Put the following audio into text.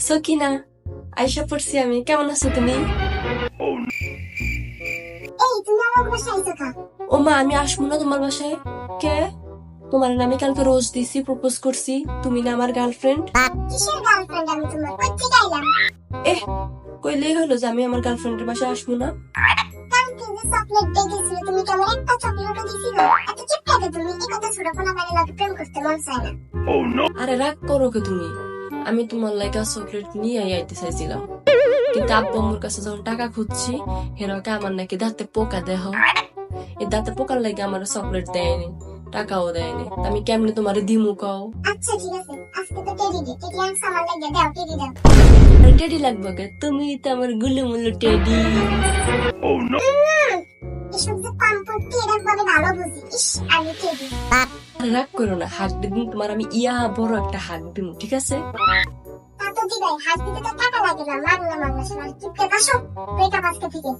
সকিনা, আইসা পড়ছি আমি। কেমন আছো তুমি? এই তুমি আমার বাসায় আইছো কা? ও মা, আমি আসবো না তোমার বাসায়। কে? তোমার না আমি কালকে রোজ দিছি, প্রপোজ করছি, তুমি না আমার গার্লফ্রেন্ড। কিসের গার্লফ্রেন্ড আমি তোমার? কোথেকে আইলাম? এহ, কইলেই হলো যে আমি আমার গার্লফ্রেন্ডের বাসায় আসবো না। কালকে যে চকলেট দেখেছিল তুমি কি আমার একটা চকলেটও দিছিল? এত চিপকাতে তুমি এই কথা ছোট কোনো বাইরে লাগে প্রেম করতে মন চায় না। আরে রাগ করো কে তুমি? আমি তোমার লাইকা চকলেট নিয়ে আইতে চাইছিলাম, কিন্তু আব্বু আম্মুর কাছে যখন টাকা খুঁজছি, হেরকে আমার নাকি দাঁতে পোকা দেহ। এই দাঁতে পোকার লাগে আমার চকলেট দেয়নি, টাকাও দেয়নি। তা আমি কেমনে তোমারে দিমু কও? আচ্ছা ঠিক আছে, আজকে তো টেডি দে, টেডি আনছে আমার লাগে, দাও টেডি দাও। আরে টেডি লাগবে কে? তুমি তো আমার গুলুমুলু টেডি। এসব যে পাম্পটি এরকম ভাবে ভালো বুঝি। ইস আমি টেডি। আরে রাগ করো না, হাত দিন তোমার আমি ইয়া বড় একটা হাত দিমু, ঠিক আছে? তা তো দিবাই, হাত দিতে তো টাকা লাগে না, মাগলা মাগলা শোনা চিপকে বসো, ব্রেকআপ আজকে থেকে।